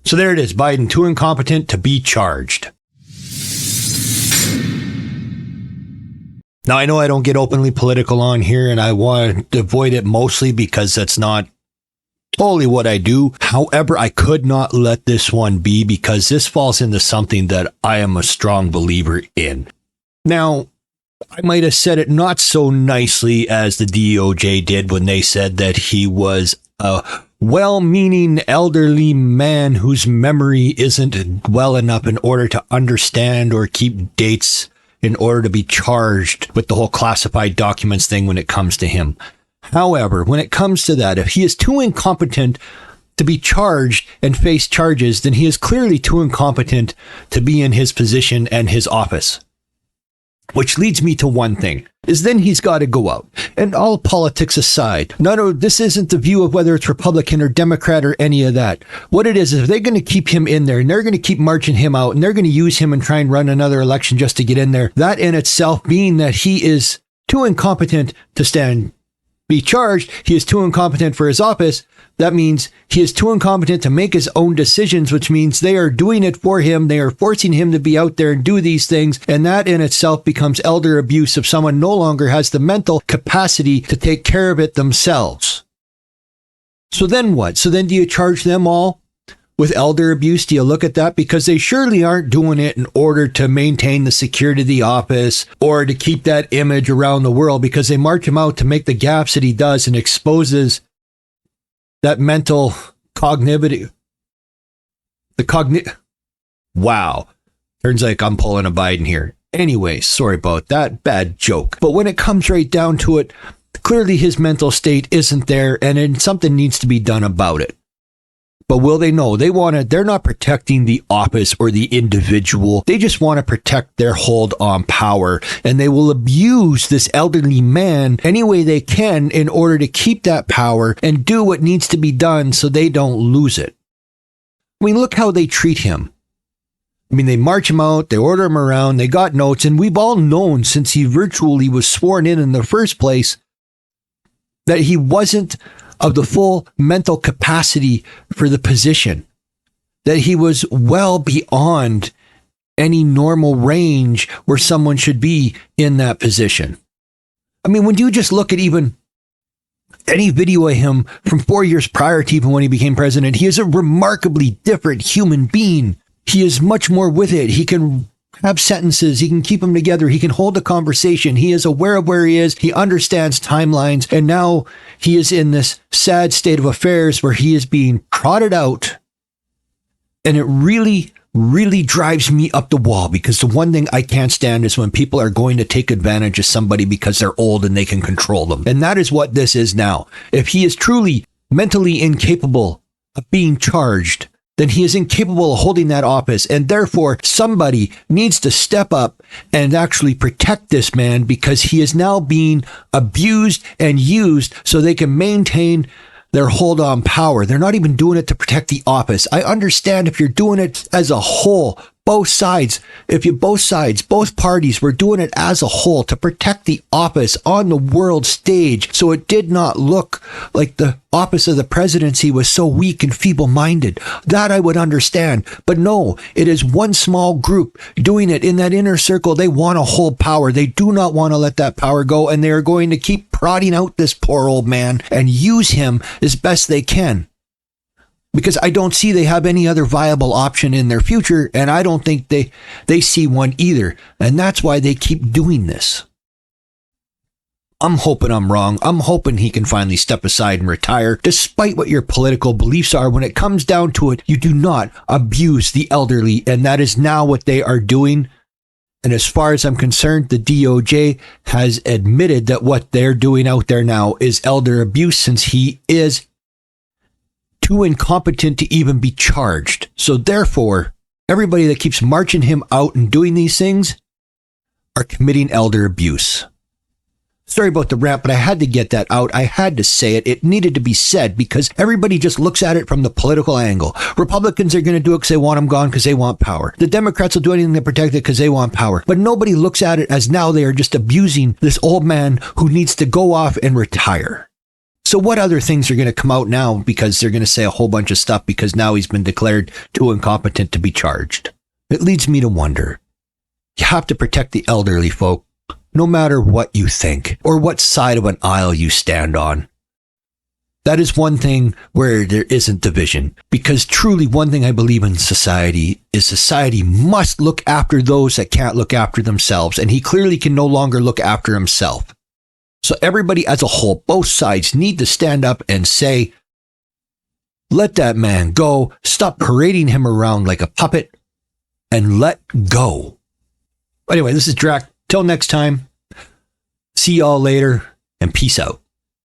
So there it is, Biden too incompetent to be charged. Now, I know I don't get openly political on here, and I want to avoid it mostly because that's not totally what I do. However, I could not let this one be because this falls into something that I am a strong believer in. Now, I might have said it not so nicely as the DOJ did when they said that he was a well-meaning elderly man whose memory isn't well enough in order to understand or keep dates in order to be charged with the whole classified documents thing when it comes to him. However, when it comes to that, if he is too incompetent to be charged and face charges, then he is clearly too incompetent to be in his position and his office. Which leads me to one thing, is then he's got to go out. And all politics aside, this isn't the view of whether it's Republican or Democrat or any of that. What it is if they're going to keep him in there and they're going to keep marching him out and they're going to use him and try and run another election just to get in there, that in itself being that he is too incompetent to be charged, he is too incompetent for his office. That means he is too incompetent to make his own decisions, which means they are doing it for him. They are forcing him to be out there and do these things. And that in itself becomes elder abuse if someone no longer has the mental capacity to take care of it themselves. So then what? So then do you charge them all with elder abuse? Do you look at that? Because they surely aren't doing it in order to maintain the security of the office or to keep that image around the world, because they march him out to make the gaffes that he does and exposes that mental wow. Turns like I'm pulling a Biden here. Anyway, sorry about that bad joke. But when it comes right down to it, clearly his mental state isn't there and something needs to be done about it. But will they? No, they're not protecting the office or the individual. They just want to protect their hold on power. And they will abuse this elderly man any way they can in order to keep that power and do what needs to be done so they don't lose it. I mean, look how they treat him. I mean, they march him out, they order him around, they got notes, and we've all known since he virtually was sworn in the first place that he wasn't of the full mental capacity for the position, that he was well beyond any normal range where someone should be in that position. I mean, when you just look at even any video of him from 4 years prior to even when he became president, he is a remarkably different human being. He is much more with it. He can have sentences. He can keep them together. He can hold a conversation. He is aware of where he is. He understands timelines. And now he is in this sad state of affairs where he is being trotted out. And it really, really drives me up the wall, because the one thing I can't stand is when people are going to take advantage of somebody because they're old and they can control them. And that is what this is now. If he is truly mentally incapable of being charged, then he is incapable of holding that office. And therefore, somebody needs to step up and actually protect this man, because he is now being abused and used so they can maintain their hold on power. They're not even doing it to protect the office. I understand if you're doing it as a whole, both sides, both parties were doing it as a whole to protect the office on the world stage, so it did not look like the office of the presidency was so weak and feeble-minded. That I would understand. But no, it is one small group doing it in that inner circle. They want to hold power. They do not want to let that power go, and they are going to keep prodding out this poor old man and use him as best they can. Because I don't see they have any other viable option in their future, and I don't think they see one either. And that's why they keep doing this. I'm hoping I'm wrong. I'm hoping he can finally step aside and retire, despite what your political beliefs are. When it comes down to it, you do not abuse the elderly, and that is now what they are doing. And as far as I'm concerned, the DOJ has admitted that what they're doing out there now is elder abuse, since he is too incompetent to even be charged. So therefore, everybody that keeps marching him out and doing these things are committing elder abuse. Sorry about the rant, but I had to get that out. I had to say it. It needed to be said, because everybody just looks at it from the political angle. Republicans are going to do it because they want him gone, because they want power. The Democrats will do anything to protect it because they want power. But nobody looks at it as now they are just abusing this old man who needs to go off and retire. So what other things are going to come out now because they're going to say a whole bunch of stuff because now he's been declared too incompetent to be charged? It leads me to wonder. You have to protect the elderly folk, no matter what you think or what side of an aisle you stand on. That is one thing where there isn't division, because truly one thing I believe in society is society must look after those that can't look after themselves, and he clearly can no longer look after himself. So everybody as a whole, both sides, need to stand up and say, let that man go, stop parading him around like a puppet, and let go. Anyway, this is Drac. Till next time, see y'all later, and peace out.